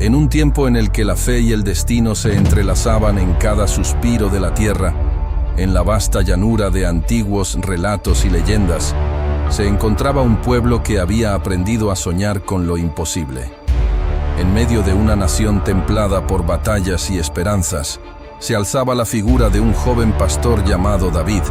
En un tiempo en el que la fe y el destino se entrelazaban en cada suspiro de la tierra, en la vasta llanura de antiguos relatos y leyendas, se encontraba un pueblo que había aprendido a soñar con lo imposible. En medio de una nación templada por batallas y esperanzas, se alzaba la figura de un joven pastor llamado David,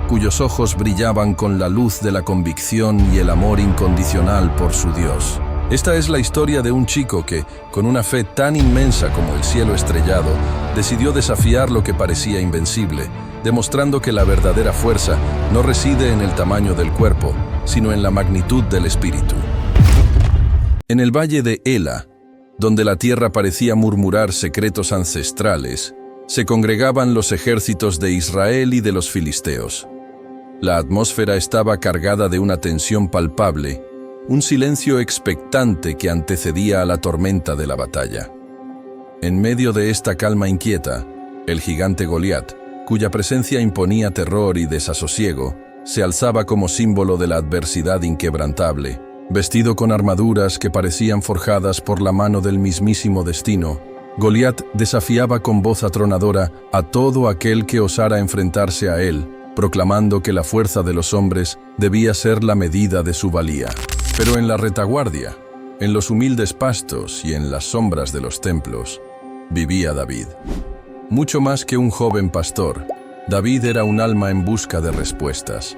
cuyos ojos brillaban con la luz de la convicción y el amor incondicional por su Dios. Esta es la historia de un chico que, con una fe tan inmensa como el cielo estrellado, decidió desafiar lo que parecía invencible, demostrando que la verdadera fuerza no reside en el tamaño del cuerpo, sino en la magnitud del espíritu. En el valle de Ela, donde la tierra parecía murmurar secretos ancestrales, se congregaban los ejércitos de Israel y de los filisteos. La atmósfera estaba cargada de una tensión palpable, un silencio expectante que antecedía a la tormenta de la batalla. En medio de esta calma inquieta, el gigante Goliat, cuya presencia imponía terror y desasosiego, se alzaba como símbolo de la adversidad inquebrantable. Vestido con armaduras que parecían forjadas por la mano del mismísimo destino, Goliat desafiaba con voz atronadora a todo aquel que osara enfrentarse a él, proclamando que la fuerza de los hombres debía ser la medida de su valía. Pero en la retaguardia, en los humildes pastos y en las sombras de los templos, vivía David. Mucho más que un joven pastor, David era un alma en busca de respuestas,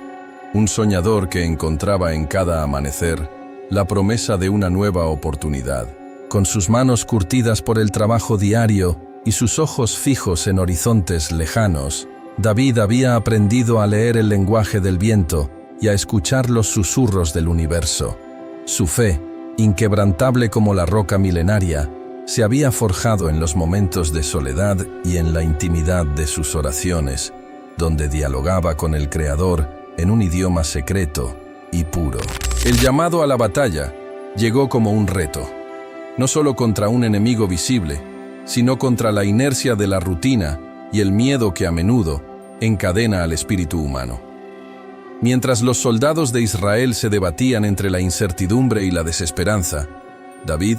un soñador que encontraba en cada amanecer la promesa de una nueva oportunidad. Con sus manos curtidas por el trabajo diario y sus ojos fijos en horizontes lejanos, David había aprendido a leer el lenguaje del viento y a escuchar los susurros del universo. Su fe, inquebrantable como la roca milenaria, se había forjado en los momentos de soledad y en la intimidad de sus oraciones, donde dialogaba con el Creador en un idioma secreto y puro. El llamado a la batalla llegó como un reto, no solo contra un enemigo visible, sino contra la inercia de la rutina y el miedo que a menudo encadena al espíritu humano. Mientras los soldados de Israel se debatían entre la incertidumbre y la desesperanza, David,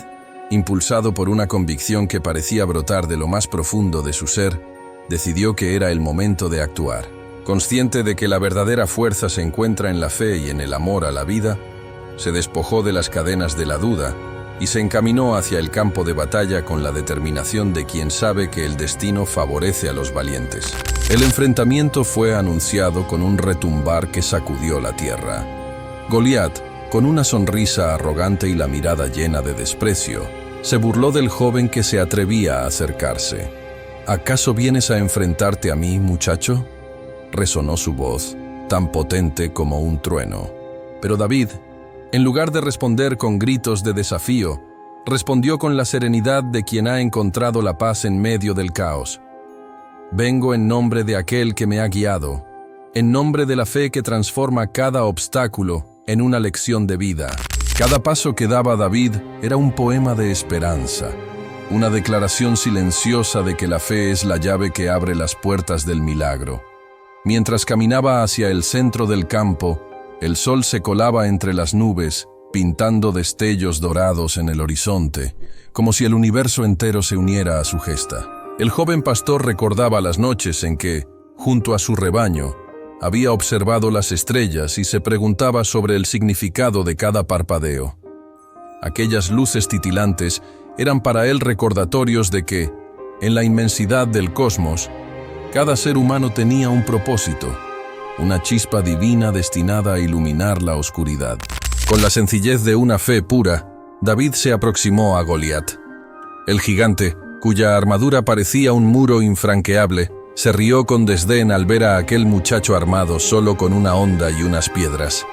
impulsado por una convicción que parecía brotar de lo más profundo de su ser, decidió que era el momento de actuar. Consciente de que la verdadera fuerza se encuentra en la fe y en el amor a la vida, se despojó de las cadenas de la duda y se encaminó hacia el campo de batalla con la determinación de quien sabe que el destino favorece a los valientes. El enfrentamiento fue anunciado con un retumbar que sacudió la tierra. Goliat, con una sonrisa arrogante y la mirada llena de desprecio, se burló del joven que se atrevía a acercarse. ¿Acaso vienes a enfrentarte a mí, muchacho?, resonó su voz, tan potente como un trueno. Pero David, en lugar de responder con gritos de desafío, respondió con la serenidad de quien ha encontrado la paz en medio del caos. Vengo en nombre de aquel que me ha guiado, en nombre de la fe que transforma cada obstáculo en una lección de vida. Cada paso que daba David era un poema de esperanza, una declaración silenciosa de que la fe es la llave que abre las puertas del milagro. Mientras caminaba hacia el centro del campo, el sol se colaba entre las nubes, pintando destellos dorados en el horizonte, como si el universo entero se uniera a su gesta. El joven pastor recordaba las noches en que, junto a su rebaño, había observado las estrellas y se preguntaba sobre el significado de cada parpadeo. Aquellas luces titilantes eran para él recordatorios de que, en la inmensidad del cosmos, cada ser humano tenía un propósito, una chispa divina destinada a iluminar la oscuridad. Con la sencillez de una fe pura, David se aproximó a Goliat. El gigante, cuya armadura parecía un muro infranqueable, se rió con desdén al ver a aquel muchacho armado solo con una honda y unas piedras.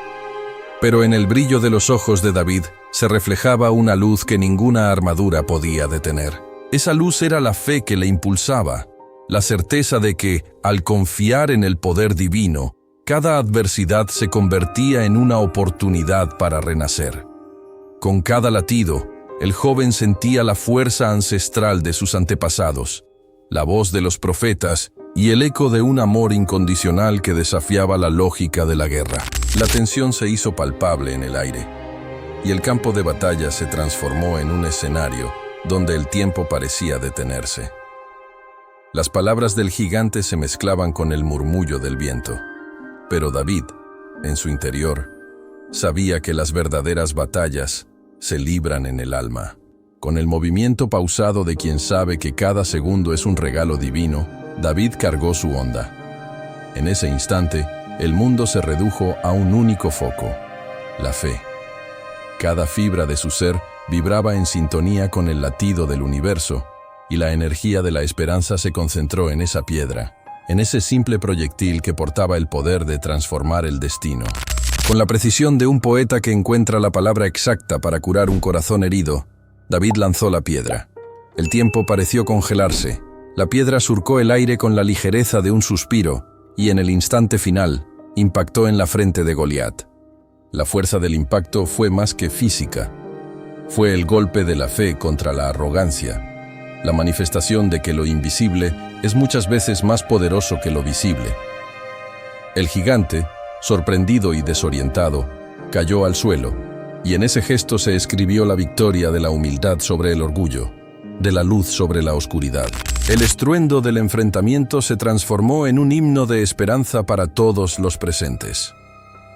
Pero en el brillo de los ojos de David se reflejaba una luz que ninguna armadura podía detener. Esa luz era la fe que le impulsaba, la certeza de que, al confiar en el poder divino, cada adversidad se convertía en una oportunidad para renacer. Con cada latido, el joven sentía la fuerza ancestral de sus antepasados, la voz de los profetas y el eco de un amor incondicional que desafiaba la lógica de la guerra. La tensión se hizo palpable en el aire, y el campo de batalla se transformó en un escenario donde el tiempo parecía detenerse. Las palabras del gigante se mezclaban con el murmullo del viento, pero David, en su interior, sabía que las verdaderas batallas se libran en el alma. Con el movimiento pausado de quien sabe que cada segundo es un regalo divino, David cargó su honda. En ese instante, el mundo se redujo a un único foco: la fe. Cada fibra de su ser vibraba en sintonía con el latido del universo, y la energía de la esperanza se concentró en esa piedra, en ese simple proyectil que portaba el poder de transformar el destino. Con la precisión de un poeta que encuentra la palabra exacta para curar un corazón herido, David lanzó la piedra. El tiempo pareció congelarse. La piedra surcó el aire con la ligereza de un suspiro y en el instante final impactó en la frente de Goliat. La fuerza del impacto fue más que física. Fue el golpe de la fe contra la arrogancia, la manifestación de que lo invisible es muchas veces más poderoso que lo visible. El gigante, sorprendido y desorientado, cayó al suelo, y en ese gesto se escribió la victoria de la humildad sobre el orgullo, de la luz sobre la oscuridad. El estruendo del enfrentamiento se transformó en un himno de esperanza para todos los presentes.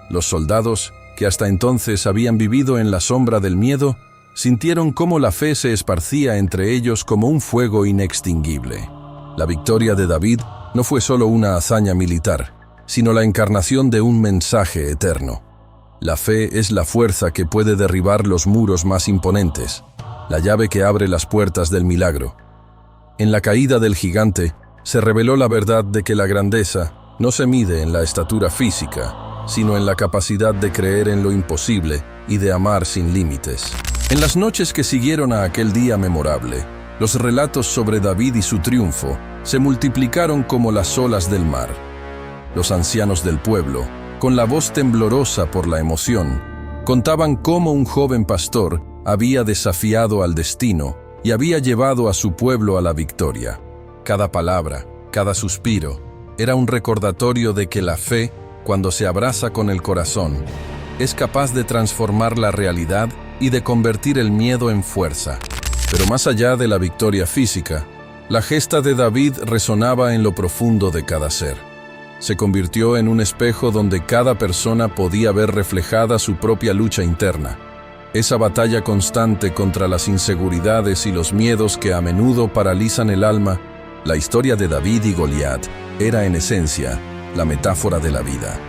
Los soldados, que hasta entonces habían vivido en la sombra del miedo, sintieron cómo la fe se esparcía entre ellos como un fuego inextinguible. La victoria de David no fue solo una hazaña militar, sino la encarnación de un mensaje eterno. La fe es la fuerza que puede derribar los muros más imponentes, la llave que abre las puertas del milagro. En la caída del gigante, se reveló la verdad de que la grandeza no se mide en la estatura física, sino en la capacidad de creer en lo imposible y de amar sin límites. En las noches que siguieron a aquel día memorable, los relatos sobre David y su triunfo se multiplicaron como las olas del mar. Los ancianos del pueblo, con la voz temblorosa por la emoción, contaban cómo un joven pastor había desafiado al destino y había llevado a su pueblo a la victoria. Cada palabra, cada suspiro, era un recordatorio de que la fe, cuando se abraza con el corazón, es capaz de transformar la realidad y de convertir el miedo en fuerza. Pero más allá de la victoria física, la gesta de David resonaba en lo profundo de cada ser. Se convirtió en un espejo donde cada persona podía ver reflejada su propia lucha interna. Esa batalla constante contra las inseguridades y los miedos que a menudo paralizan el alma. La historia de David y Goliat era en esencia la metáfora de la vida.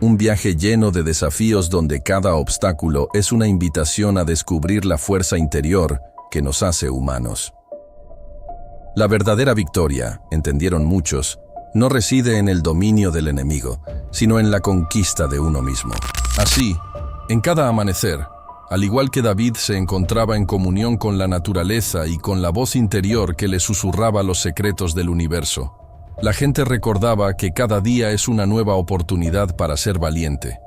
Un viaje lleno de desafíos donde cada obstáculo es una invitación a descubrir la fuerza interior que nos hace humanos. La verdadera victoria, entendieron muchos, no reside en el dominio del enemigo, sino en la conquista de uno mismo. Así, en cada amanecer, al igual que David se encontraba en comunión con la naturaleza y con la voz interior que le susurraba los secretos del universo, la gente recordaba que cada día es una nueva oportunidad para ser valiente,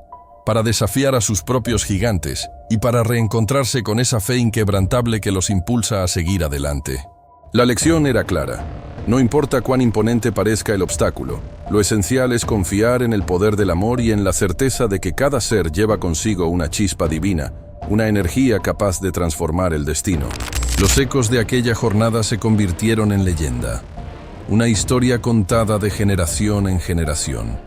para desafiar a sus propios gigantes y para reencontrarse con esa fe inquebrantable que los impulsa a seguir adelante. La lección era clara. No importa cuán imponente parezca el obstáculo, lo esencial es confiar en el poder del amor y en la certeza de que cada ser lleva consigo una chispa divina, una energía capaz de transformar el destino. Los ecos de aquella jornada se convirtieron en leyenda. Una historia contada de generación en generación,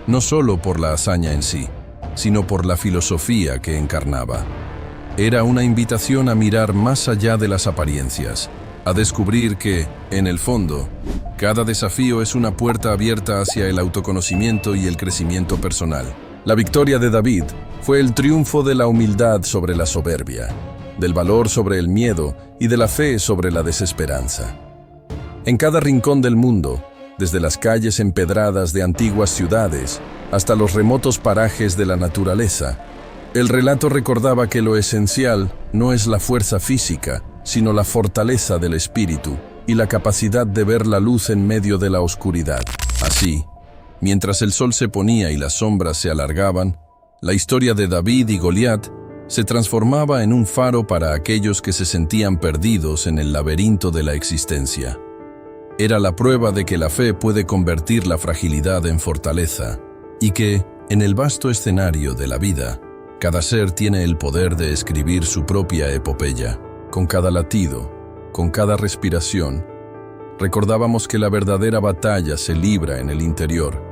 no solo por la hazaña en sí, sino por la filosofía que encarnaba. Era una invitación a mirar más allá de las apariencias, a descubrir que, en el fondo, cada desafío es una puerta abierta hacia el autoconocimiento y el crecimiento personal. La victoria de David fue el triunfo de la humildad sobre la soberbia, del valor sobre el miedo y de la fe sobre la desesperanza. En cada rincón del mundo, desde las calles empedradas de antiguas ciudades hasta los remotos parajes de la naturaleza, el relato recordaba que lo esencial no es la fuerza física, sino la fortaleza del espíritu y la capacidad de ver la luz en medio de la oscuridad. Así, mientras el sol se ponía y las sombras se alargaban, la historia de David y Goliat se transformaba en un faro para aquellos que se sentían perdidos en el laberinto de la existencia. Era la prueba de que la fe puede convertir la fragilidad en fortaleza y que, en el vasto escenario de la vida, cada ser tiene el poder de escribir su propia epopeya. Con cada latido, con cada respiración, recordábamos que la verdadera batalla se libra en el interior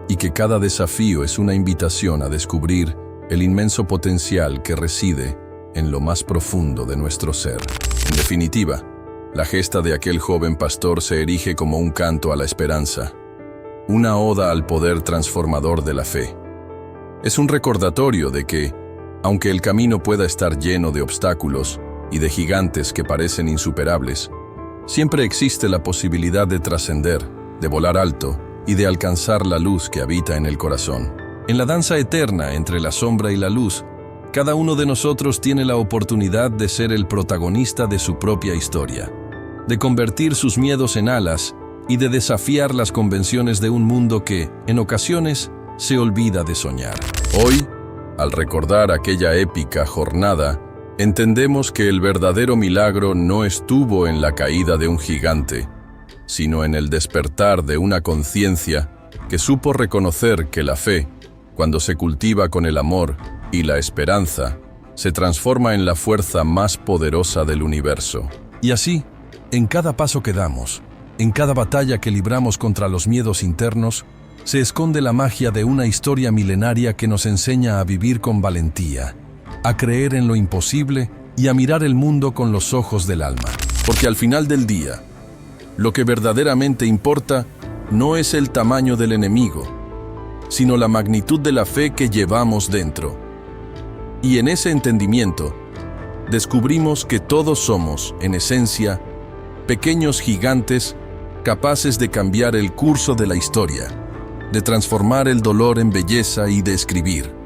y que cada desafío es una invitación a descubrir el inmenso potencial que reside en lo más profundo de nuestro ser. En definitiva, la gesta de aquel joven pastor se erige como un canto a la esperanza, una oda al poder transformador de la fe. Es un recordatorio de que, aunque el camino pueda estar lleno de obstáculos y de gigantes que parecen insuperables, siempre existe la posibilidad de trascender, de volar alto y de alcanzar la luz que habita en el corazón. En la danza eterna entre la sombra y la luz, cada uno de nosotros tiene la oportunidad de ser el protagonista de su propia historia, de convertir sus miedos en alas y de desafiar las convenciones de un mundo que, en ocasiones, se olvida de soñar. Hoy, al recordar aquella épica jornada, entendemos que el verdadero milagro no estuvo en la caída de un gigante, sino en el despertar de una conciencia que supo reconocer que la fe, cuando se cultiva con el amor y la esperanza, se transforma en la fuerza más poderosa del universo. Y así, en cada paso que damos, en cada batalla que libramos contra los miedos internos, se esconde la magia de una historia milenaria que nos enseña a vivir con valentía, a creer en lo imposible y a mirar el mundo con los ojos del alma. Porque al final del día, lo que verdaderamente importa no es el tamaño del enemigo, sino la magnitud de la fe que llevamos dentro. Y en ese entendimiento, descubrimos que todos somos, en esencia, pequeños gigantes capaces de cambiar el curso de la historia, de transformar el dolor en belleza y de escribir,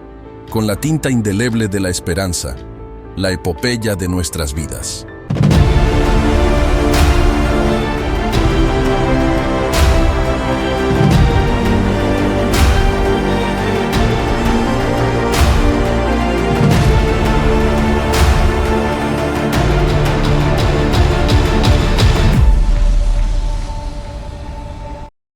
con la tinta indeleble de la esperanza, la epopeya de nuestras vidas.